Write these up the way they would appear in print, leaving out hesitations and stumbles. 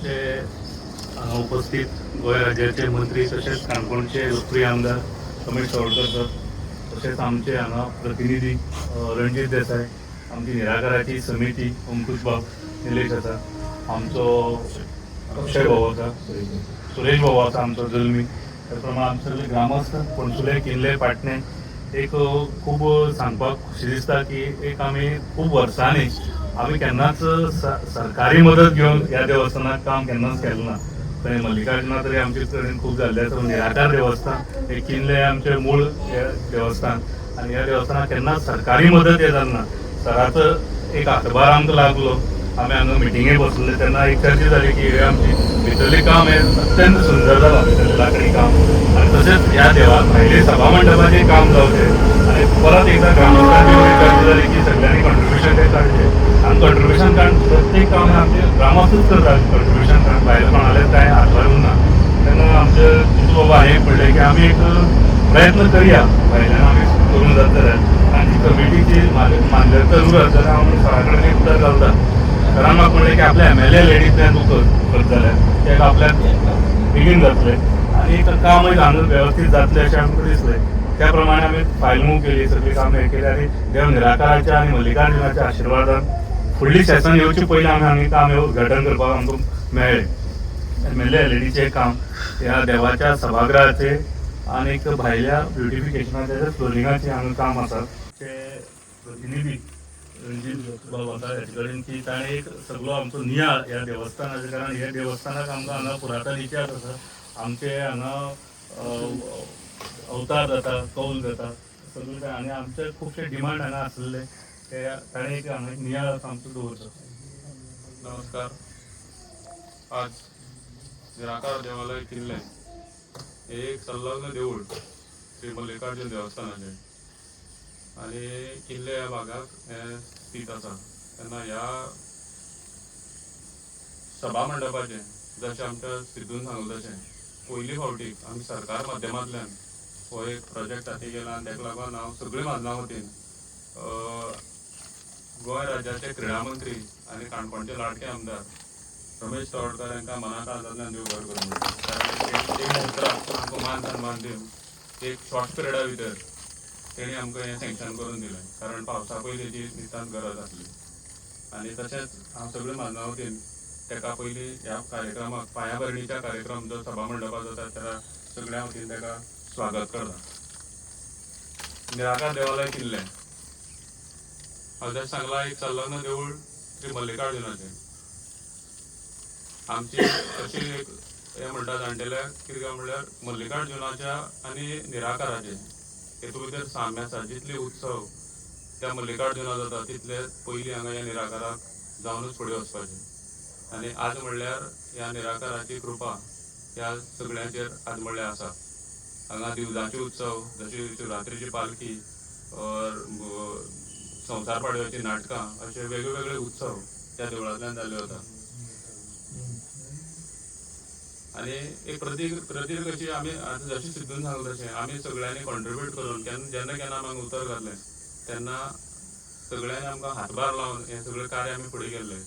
आमचे उपस्थित गोंय राज्याचे मंत्री तसेच काणकोणचे लोकप्रिय आमदार रमेश तवडकर सर, तसेच आमचे हांगा प्रतिनिधी रणजीत देसाय, आमची निराकाराची समिती अंकुश बाब निलेश आसा, आमचो अक्षय भाऊ आसा, सुरेश भाऊ आसा आमचो जल्मी, त्या प्रमाणे आमचे सगळे ग्रामस्थ पणसुले किल्ले पाटणे. एक खूब सांगपाक खुशी दिसता की एक आमी खूब वर्सांनी आमी केन्नाच सरकारी मदत घेवन ह्या देवस्थानाक काम केन्नाच केलें ना. थंय मल्लिकार्जुना तरी आमचे कडेन खूब जाल्लें आसा. निराकार देवस्थान हे किल्ले आमचे मूळ देवस्थान आनी ह्या देवस्थानाक केन्नाच सरकारी मदत येता ना. सराचो एक हातभार आमकां लागलो. आमी हांगा मिटिंगेक बसले तेन्ना एक चर्चा जाली की हे आमची भितरलें काम हे अत्यंत सुंदर जालां, भितरलें लाकडी काम आनी तशेंच ह्या देवा भायले सभा मंडपाचें काम जावचें. आनी परत एकदा ग्रामस्थांची चर्चा जाली की सगळ्यांनी कॉन्ट्रिब्युशन ते काडचें आनी कॉन्ट्रिब्युशन कारण प्रत्येक काम आमचे ग्रामस्थूच करतात कॉन्ट्रिब्युशन, कारण भायले कोणालेच कांय हातभार उरना. तेन्ना आमचे जितू बाबा हें पडलें की आमी एक प्रयत्न करया भायल्यान आमी करूंक जाता जाल्यार, आनी ती कमिटीची मान्यता उरत जाल्यार हांव सरा कडेन एक उतर घालता. सरान म्हाका म्हणलें की आपल्या MLA लेडींतल्यान तूं करत जाल्यार तें आपल्याक बेगीन जातलें आनी कामय हांगा वेवस्थीत जातलें अशें आमकां दिसलें. त्या प्रमाणे आमी फायल मूव केली, सगळीं कामां हें केली आनी देव निराकाराच्या आनी मल्लिकार्जुनाच्या आशिर्वादान फुडली सेशन येवचे पयलीं आमी हांगा काम हे उद्घाटन करपाक आमकां मेळ्ळें. MLA LEDचे काम ह्या देवाच्या सभागृहाचे आनी भायल्या ब्युटिफिकेशनाचे फ्लोरिंगाचे हांगा काम आसा. ते प्रतिनिधी रणजीत बाब आसा हेजे कडेन की ताणें एक सगळो आमचो नियाळ ह्या देवस्थानाचे, कारण हे देवस्थानाक आमकां हांगा पुरातन इतिहास आसा. आमचे हांगा अवतार जाता, कौल जाता सगळें कांय, आनी आमचे खुबशे डिमांड हांगा आसलेले ते ताणें एक हांगा नियाळ आमचो दवरलो. नमस्कार. आज निराकार देवालय किल्ले हे एक संलग्न देऊळ श्री मल्लिकार्जुन देवस्थानाचे आणि किल्ले ह्या भागात हे स्थित आसा. तेन्ना ह्या सभा मंडपाचे जशें आमच्या सिद्धून सांगलें तशें पयली फावटी आमी सरकार माध्यमांतल्यान हो एक प्रोजेक्ट हाती केला आनी ताका लागून हांव सगळे म्हाज्या वतीन गोंय राज्याचे क्रीडा मंत्री आनी काणकोणचे लाडके आमदार रमेश तवडकर हांकां मनाकांतातल्यान देव बरें करूं म्हणटा. कारण एक मुद्राक आमकां मान सन्मान दिवन एक शॉर्ट पिरियडा भितर तेणी आमकां हें सँक्शन करून दिलें, कारण पावसा पयलीं जी नितांत गरज आसली. आनी तशेंच हांव सगळे म्हाज्या वतीन ताका पयलीं ह्या कार्यक्रमाक पांयाभरणीच्या कार्यक्रम जो सभा मंडपात जाता त्या सगळ्या वतीन ताका स्वागत करता. निराकार देवालय किल्ले हांव जशें सांगलां एक संलग्न देवूळ श्री मल्लिकार्जुनाचें. आमची अशी एक हें म्हणटा जाणटेले कितें काय म्हणल्यार मल्लिकार्जुनाच्या आनी निराकाराचे हेतू भितर साम्य आसा. जितले उत्सव त्या मल्लिकार्जुना जाता तितले पयलीं हांगा ह्या निराकाराक जावनूच फुडें वचपाचें. आनी आज म्हणल्यार ह्या निराकाराची कृपा ह्या सगळ्यांचेर आज म्हणल्यार आसा. हांगा दिवजाचे उत्सव जशी शिवरात्रेची पालखी संवसार पाडव्याची नाटकां अशे वेगवेगळे उत्सव त्या देवळांतल्यान जाल्ले वता. आनी एक प्रतीक कशी आमी आतां जशें सिद्धून सांगलें तशें आमी सगळ्यांनी कॉन्ट्रिब्यूट करून जेन्ना केन्ना आमी उतर घातलें तेन्ना सगळ्यांनी आमकां हातभार लावन हें सगळें कार्य आमी फुडें केल्लें.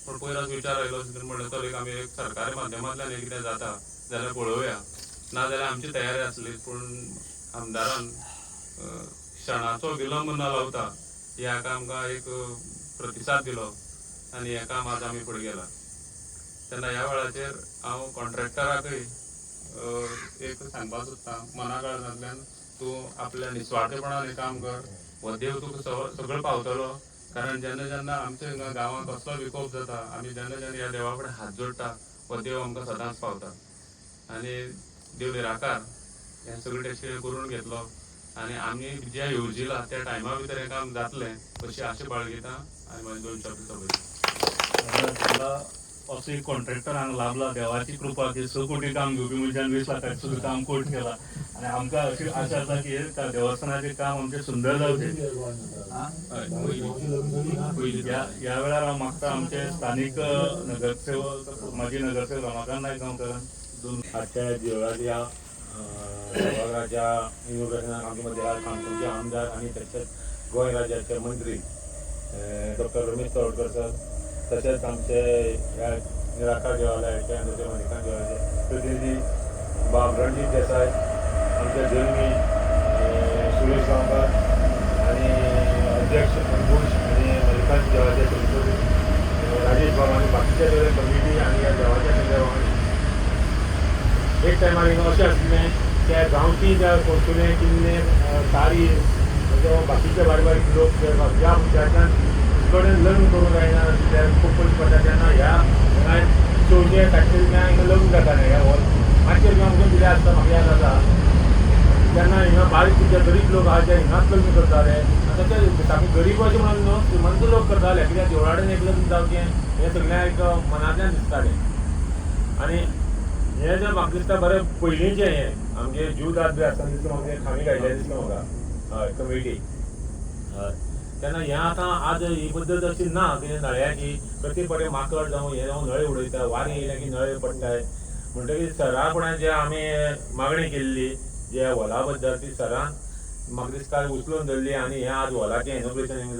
पूण पयर विचार आयलो म्हणलें चल एक आमी एक सरकारी माध्यमांतल्यान हें कितें जाता जाल्यार पळोवया. नाजाल्यार आमची तयारी आसली, पूण आमदारान क्षणाचो विलंब न लावता ह्या आमकां एक प्रतिसाद दिलो आनी हें काम आज आमी फुडें केलां. तेन्ना ह्या वेळाचेर हांव कॉन्ट्रॅक्टराकय एक सांगपाक सोदतां, मनाकाळजांतल्यान तूं आपल्या निस्वार्थपणान हें काम कर, हो देव तुका सगळो पावतलो. कारण जेन्ना जेन्ना आमच्या हिंगा गांवांत कसलो विकोप जाता आमी जेन्ना जेन्ना ह्या देवा कडेन हात जोडटा हो देव आमकां सदांच पावता. आनी देव निराकार हें सगळें टेस्ट करून घेतलो आनी आमी जें येवजिलां त्या टायमा भितर हें काम जातलें अशी आशा बाळगितां आनी म्हाजे 2 शब्द सोंपयतां. असो एक कॉन्ट्रॅक्टर हांगा लाभला, देवाची कृपा की 6 कोटी काम घेवपी मनशान 20 लाखाचें सुद्दां काम कोट केलां. आनी आमकां अशी आशा आसा की हे देवस्थानाचें काम आमचें सुंदर जावचें. ह्या वेळार हांव मागता आमचे स्थानीक नगरसेवक माजी नगरसेवक रमाकांत नायक गांवकारान आजच्या देवळाच्या सभागृहाच्या इनॉग्रेशनाक आमच्या मदीं आज काणकोणचे आमदार आनी तशेंच गोंय राज्याचे मंत्री डॉक्टर रमेश तवडकर सर, तशेंच आमचे ह्या निराकार देवालयाचे आणि त्याचे मल्लिकार्जुन देवालयाचे प्रतिनिधी बाब रणजित देसाई, आमचे जन्मी सुरेश गांवकर आणि अध्यक्ष अंकुश आणि मल्लिकार्जुन देवाचे सदस्य राजेश बाबा आणि बाकीच्या सगळे कमिटी आणि या देवाच्या संदर्भात एक टायमार अशें आसलें त्या गांवची ज्या कोंसुले किल्ले तारी बाकीचे बारीक बारीक लोक ज्या ज्याच्यान कडेन लग्न करूंक जायना त्या खूब पयस पडटा तेन्ना ह्या चवथे सातशे रुपया लग्न जातालें ह्या मातशे रुपया आमकां दिले आसता म्हाका याद आसा तेन्ना हिंगा बारीक जे गरीब लोक आहा ते हिंगाच लग्न करताले तशें सामके गरीब अशें म्हणून न्हू श्रीमंत लोक करताले कित्याक देवळाडेन एक लग्न जावचें हें सगळ्यांक मनांतल्यान दिसतालें आनी हें जें म्हाका दिसता बरें पयलींचें हें आमगे जीव दाद बी आसतना दिसता म्हाका खामी घायले दिसता म्हाका हय कमिटी हय तेन्ना हें आतां आज ही पद्दत अशी ना कितें नळ्याची प्रत्येक फावटी माकड जावं हें जावं नळे उडयता वारें येयलें की नळे पडटाय म्हणटकीर सरापणान जे आमी मागणी केल्ली जे हॉला बद्दल ती सरान म्हाका दिसता उचलून धरली आनी हें आज हॉलाचें इनॉग्रेशन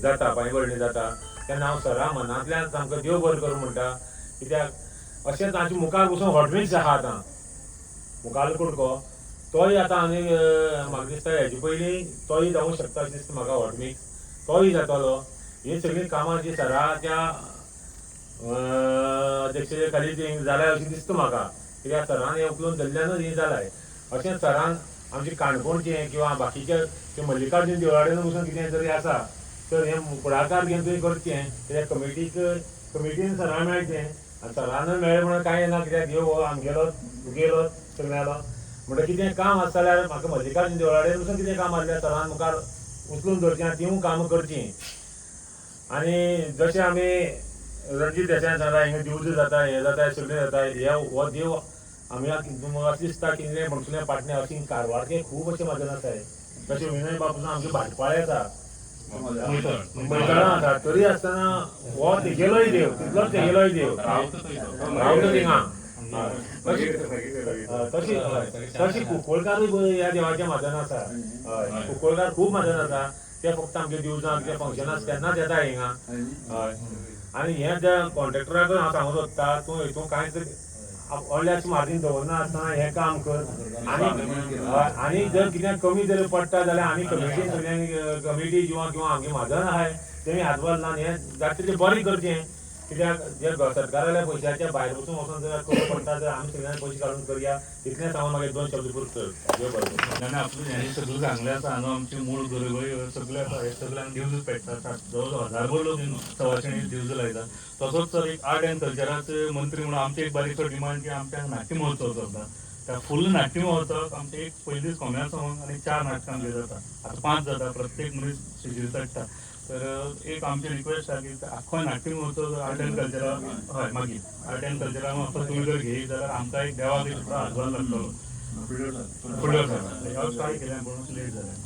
जाता पांयभरणी जाता तेन्ना हांव सरा मनांतल्यान सामको देव बरें करूं म्हणटा कित्याक अशेंच तांचे मुखार वचून हॉटमिक्स आहा आतां मुखार कुडको तोय आतां आनी म्हाका दिसता हेजे पयलीं तोय जावंक शकता अशें दिसता म्हाका हॉटमिक्स तोय जातालो ही सगळीं कामां जी सराच्या अध्यक्षते खाली जाल्यार अशें दिसता म्हाका कित्याक सरान हें उखलून धरल्यानूच हें जालाय अशें सरान आमचे काणकोणचें किंवा बाकीचे मल्लिकार्जुन देवळाडेन वचून कितें जरी आसा तर हें फुडाकार घेवन तुवें करचें कित्याक कमिटीन सरान मेळचें आनी सरान मेळ्ळें म्हणून कांय ना कित्याक देव हो आमगेलो तुगेलो सगळ्यालो म्हणटा कितें काम आसा जाल्यार म्हाका मल्लिकार्जुन देवळाडेन वचून कितें काम आसल्यार सरान मुखार उचलून धरचें आनी तीं कामां करचीं आनी जशें आमी रणजीत देसाय सांगता हिंगा दिवज जाता हें जाता सगळें जाता हो देव आमी म्हाका दिसता कितें म्हणटलें पाटणें अशें कारवारचे खूब अशें मदन आसाय तशें विनय बाबून आमचे भाटपाळे आसा मैदानां आसा तरी आसतना हो तेगेलोय देव तितलोच तेगेलोय देव रावता थिंगा तशी कुंकळकारूय ह्या देवाचें मदन आसा हय कुंकळकार खूब मदन आसा ते फक्त आमच्या दिवजांक कितें फंक्शन आसा तेन्नाच येता हिंगा हय आनी हें जे कॉन्ट्रॅक्टराक हांव सांगूंक सोदता तूं हितून कांयच व्हडल्याच मार्जीन दवरना आसतना हें काम कर आनी जर कितें कमी जर पडटा जाल्यार आमी कमिटीन सगळ्यांक कमिटी किंवा आमगे मदन आहाय तेमी हातभार लावन हें जाता तितलें बरें करचें कित्याक जे सरकाराल्या पयशाच्या भायर वचून वचून जर कमी पडटा जाल्यार आमी सगळ्यांनी पयशे काडून करया इतलें सांगून म्हाका 2 शब्द पुरतो देव बरें आनी आपलें हें सगळें सांगलें आसा हांगा आमचे मूळ गरबय सगळे आसा हे सगळ्यांक दिवज पेटतात जवळ हजारभर लोक सवाशिणी दिवज लायतात तसोच सर एक आर्ट एंड कल्चराचे मंत्री म्हणून आमचे एक बारीकसो डिमांड की आमच्या नाट्य महोत्सव चलता त्या फूल नाट्य महोत्सवाक आमचे एक पयलींच कोम्या सॉंग आनी 4 नाटकां आमगे जाता आतां 5 जाता प्रत्येक मनीस शिजीर चडटा तर एक आमची रिक्वेस्ट आसा की आख्खो नाट्य महोत्सव आर्ट एंड कल्चराक हय मागीर आर्ट एंड कल्चराक म्हाका तुमी जर घेयत जाल्यार आमकां एक देवाक एक हातभार लागतलो फुडलो सर ट्राय केलें पूण लेट जालें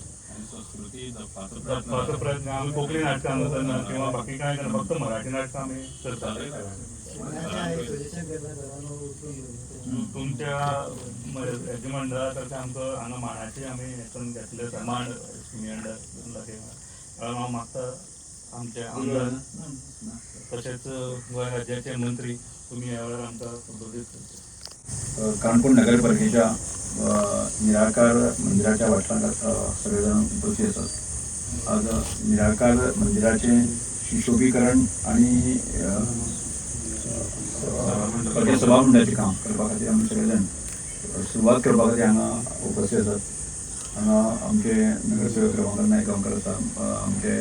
जपपाचो प्रयत्न आमी कोंकणी नाटकां करना किंवा बाकी कांय करना फक्त मराठी नाटकां आमी करता तुमच्या हेजे मंडळातर्फे आमकां हांगा मांडाची आमी हेतून घेतले मांड स्किमी अंडर हांव मागता आमचे आमदार तशेंच गोंय राज्याचे मंत्री तुमी ह्या वेळार आमकां संबोधीत करचे काणकोण नगरपालिकेच्या निराकार मंदिराच्या वाठारांत सगळेजण उपस्थित असतात आज निराकार मंदिराचे सुशोभीकरण आणि सभामंडळाचें काम करपा खातीर आमी सगळेजण सुरवात करपा खातीर हांगा उपस्थित आसात हांगा आमचे नगरसेवक रमाकांत नायक गांवकर आसा आमचे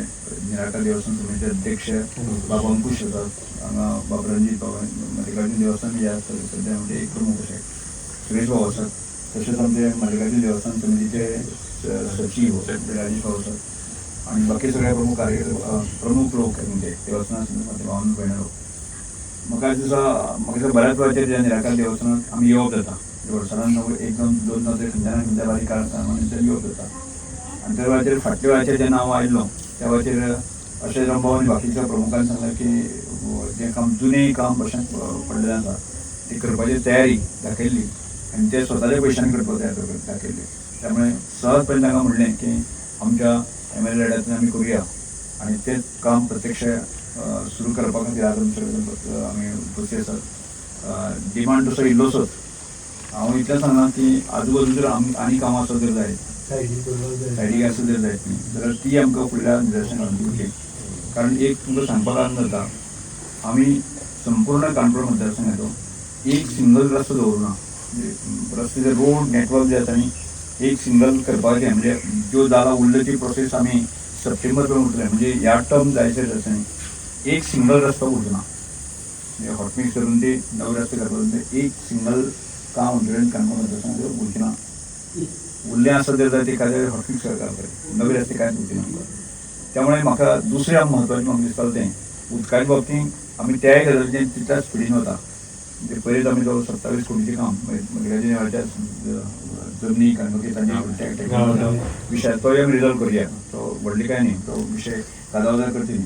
निराकार देवस्थान समितीचे अध्यक्ष बाबा अंकुश आसात हांगा बाबा रणजीत बाबा मल्लिकार्जुन देवस्थान जे आसा सद्या आमचे एक प्रमुख अशे सुरेश भाऊ आसात तशेंच आमचे मल्लिकार्जुन देवस्थान समितीचे सचिव राजेश भाऊ आसात आनी बाकी सगळे प्रमुख लोक म्हणजे देवस्थान भावन भयण लोक म्हाका दिसता बऱ्याच वेळाचेर ज्या निराकार देवस्थानात आमी येवप जाता वर्सांन 1-2 तरी खंयच्या बारीक काळांत येवप जाता आनी त्या वेळाचेर फाटल्या वेळाचेर जेन्ना हांव आयिल्लो त्या वेळाचेर अशें रंभाव आनी बाकीच्या प्रमुखान सांगलें की जें काम जुनें काम भशेन पडलेलें आसा ती करपाची तयारी दाखयल्ली आनी ते स्वताच्या पयशांनी करपाक तयार दाखयल्ली त्यामुळे सहजपणे तांकां म्हणलें की आमच्या MLA आमी करुया आनी तें काम प्रत्यक्ष सुरू करपा खातीर आज आमी उपस्थित आसात. डिमांड तसो इल्लोसोच. हांव इतलें सांगना की आजूबाजू जर आनी कामां आसत जर जायत सायडीक आसत जर जायत न्ही जाल्यार ती आमकां फुडल्या निदर्शन घालून दिवची. कारण एक तुमकां सांगपाक कारण जाता, आमी संपूर्ण काणकोण मतदारसंघाचो एक सिंगल रस्तो दवरुना. म्हणजे रस्ते रोड नेटवर्क जे आसा न्ही एक सिंगल करपाचें, म्हणजे ज्यो जाला उरल्यो ती प्रोसेस आमी सप्टेंबर पर्यंत उरतले. म्हणजे ह्या टर्म जायचे आसा न्ही एक सिंगल रस्तो उरना. म्हणजे हॉटमिक्स करून ते नवे रस्ते करपाक एक सिंगल काम अंडरेंट काणकोण मतदारसंघाचो उरचे ना. उरलें आसत जर ते एखाद्या हॉटमिक्स करपाक नवे रस्ते कांयच उरचे ना. त्यामुळे म्हाका दुसरें म्हत्वाचें म्हाका दिसतालें तें उदकाच्या बाबतींत आमी त्याय गजालीचें तितल्याच स्पिडीन वता. म्हणजे पयलींच आमी जवळ 27 कोटीचें काम मल्लिकार्जुन देवळाच्या जमनी काणकोणची तांचे विशय तो एक रिजॉल्व करया. तो व्हडली काय न्ही, तो विशय कादावजार करची न्ही,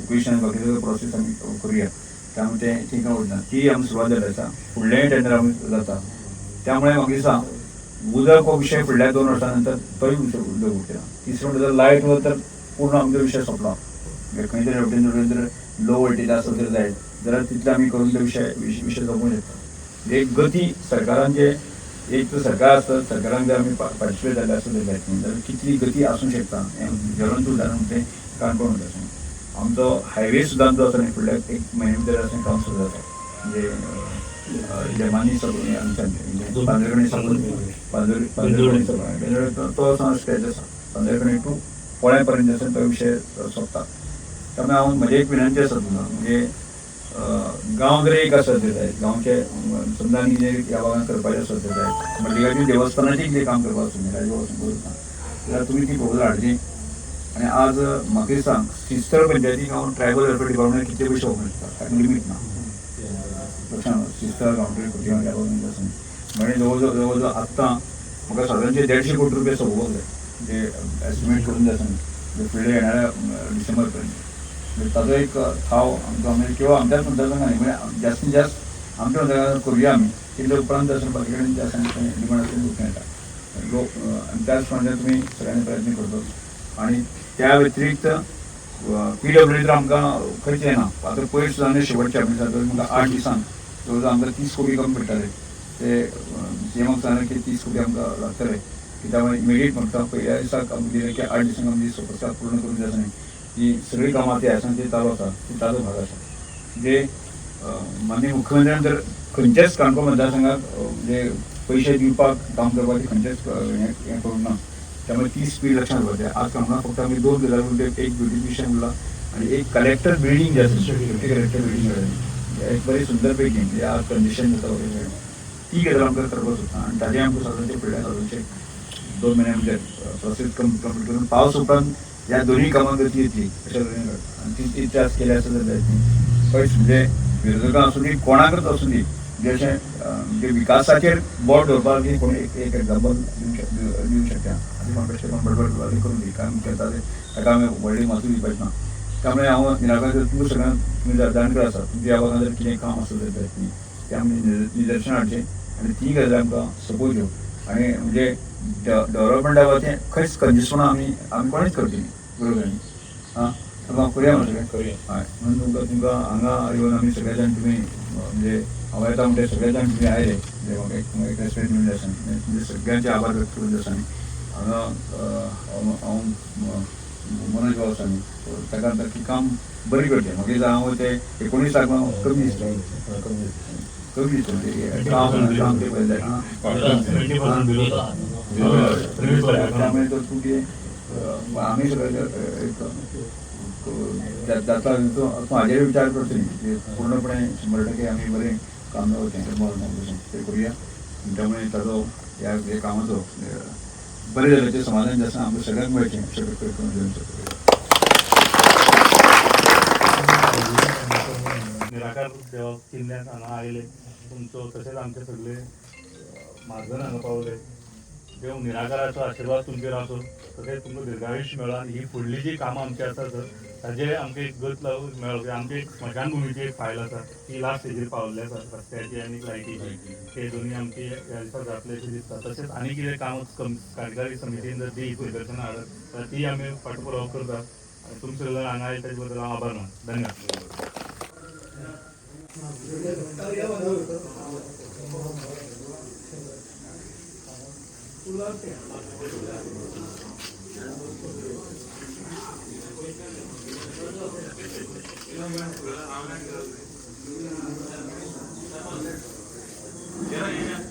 एक्विशन बाकीचो प्रोसेस आमी करुया. त्यामुळे तें थिंगा उरना. ती आमी सुरवात जाल्ली आसा. फुडलेंय टेंडर आमी जाता. त्यामुळे म्हाका दिसता उदक हो विशय फुडल्या 2 वर्सां नंतर तोय विशय उदक उरचेना. तिसरो म्हणजे जर लायट वत तर पूर्ण आमचो विशय सोंपला. खंय तरी हेवटेन जर लो वोल्टेज आसत जर जायत जाल्यार तितले आमी करून तो विशय सोंपोवंक शकता. एक गती सरकारान जे एक तर सरकार आसता, सरकारान जर आमी पार्टिसिपेट जाल्ले आसत जर जायत न्ही जाल्यार कितली गती आसूंक शकता हें ज्वलंत उदाहरण तें काणकोण मतदारसंघ. आमचो हायवे सुद्दां जो आसा न्ही फुडल्या 1 म्हयने भितर अशें काम सुरू जाता. म्हणजे लेमानी साकून आमच्या पांदरकणे साकून पांदरकणे तो स्टेज आसा. पांदरकणे टू पोळ्या पर्यंत आसा तो विशय सोंपता. त्यामुळे हांव म्हजी एक विनंती आसा तुमकां, म्हणजे गांव जर एक आसत जर जायत गांवचे समजा आनी कितें ह्या भागांत करपाचें आसत जर जायत मल्लिकार्जुन देवस्थानाचें कितें काम करपाक आसत न्ही राजभवन दवरता जाल्यार तुमी ती प्रपोजल हाडची. आनी आज म्हाका दिसता 36 पंचायतीक हांव ट्रायबल वेलफेअर डिपार्टमेंट कितले पयशे ओपन करता ताका लिमीट ना. लक्षांत 36 कावंटरी कोटी आसा म्हणजे जवळ आत्तां म्हाका सादारणचे 150 कोटी रुपया सोंपोवपाक जाय. म्हणजे एस्टिमेट करून जाय आसा न्ही फुडल्या येणाऱ्या डिसेंबर पर्यंत. म्हणजे ताजो एक थाव आमकां म्हणजे किंवा आमच्याच मतदारसंघांनी म्हणजे जास्तीत जास्त आमच्या मतदारसंघात करुया आमी. तेच्या उपरांत आसा बाकी कडेन जे आसा डिमांड आसा तें येता लोक आनी त्याच प्रमाणे तुमी सगळ्यांनी प्रयत्न करतात. आनी त्या व्यतिरिक्त PWD तर आमकां खंयच येना. आतां पयर सुद्दां शेवटच्या म्हाका 8 दिसांक जवळ आमकां 30 कोटी कमी पडटाले. ते सीएमाक सांगलें की 30 कोटी आमकां लागतले. कित्याक इमिडिएट म्हाका पयल्या दिसाक आमकां दिलें की 8 दिसांक आमी प्रस्ताव पूर्ण करून जाय आसा न्ही. ही सगळी कामां ती आसा ती चालू आसा ती ताजो भाग आसा. म्हणजे माननीय मुख्यमंत्र्यान जर खंयच्याच काणकोण मतदारसंघाक म्हणजे पयशे दिवपाक काम करपाचें खंयचेच हें करूंक ना. त्यामुळे ती स्पीड लक्षांत दवरचें. आज काणकोणाक फक्त आमी 2 गजाली उरल्यो. एक ब्युटिफिकेशन उरला आनी एक कलेक्टर बिल्डींग जे आसा शेवटी कलेक्टर बिल्डींग मेळ्ळें एक बरी सुंदर पैकी म्हणजे आज कंडिशन जाता वगैरे ती गजाल आमकां करपाक सोदता. आनी ताजें आमकां सादारणचे फुडल्या सादारणचे 2 म्हयन्या भितर प्रोसेस कंप्लीट करून पावस उपरांत ह्या दोनूय कामां गती येतली अशें तरेन आनी ती त्याच केल्या आसत जायत न्ही. पयस म्हणजे विरोधकां आसूं दी कोणाकच आसूं दी जशें म्हणजे विकासाचेर बोट दवरपाक ती कोण एक एग्जाम्पल दिवंक शकता. आनी म्हाका तशें करून बडबड करून दी काम करता ते ताका आमी व्हडली मातूय दिवपाचें ना. त्यामुळे हांव निराकार तुमकां सगळ्यांक तुमी जाणकार आसा तुमच्या ह्या भागांत जर कितें काम आसत जायत न्ही तें आमी निदर्शन हाडचें आनी ती गजाल आमकां सपोज घेवं. आनी म्हणजे डेव्हलपमेंटा बाबतींत खंयच कंजेस्टपणां आमी कोणेच करची न्ही. बरोबर न्ही. आं तुमकां करुया म्हणून सगळें हय म्हणून तुमकां हांगा येवन आमी सगळे जाण तुमी म्हणजे हांव येता म्हणजे सगळे जाण तुमी आयले म्हणजे म्हाका एक रेस्पेक्ट दिवंक जाय आसा म्हणजे सगळ्यांचे आभार व्यक्त करूंक जाय आसा न्ही. हांगा हांव मनोज भाव आसा न्ही ताका की काम बरी करचें. म्हाका दिसता हांव ते 19 हांव कमी दिसता काम ते पयलें त्यामुळे तर तुमगे आमी सगळे जाता तो हाजेर विचार करचो न्ही पूर्णपणे 100% आमी बरें काम ते करुया. त्यामुळे ताजो ह्या कामाचो बरें जाल्याचें समाधान जें आसा आमकां सगळ्यांक मेळचें अशें करून घेवन निराकार देवा किल्ल्यात हांगा आयले तुमचो तशेंच आमचे सगळे मार्गन हांगा पावले. देव निराकाराचो आशिर्वाद तुमचेर आसूं तशेंच तुमकां दीर्घायुश्य मेळ्ळा आनी ही फुडलीं जी कामां आमची आसात ताजेर आमकां एक गत मेळ्ळो की आमची एक स्मशान भुमीची एक फायल आसा ती लास्ट स्टेजीर पावल्ली आसा रस्त्याची आनी लायटीची. ते दोनी आमची ह्या दिसा जातले अशें दिसता. तशेंच आनी कितें काम कार्यकारी समितीन जर ती निदर्शनां हाडत जाल्यार ती आमी फाटपुरावो करतात. आणि तुमचे सगळं हांगा आयले त्याचे बद्दल हांव आभार मानता. धन्यवाद. जरा ये.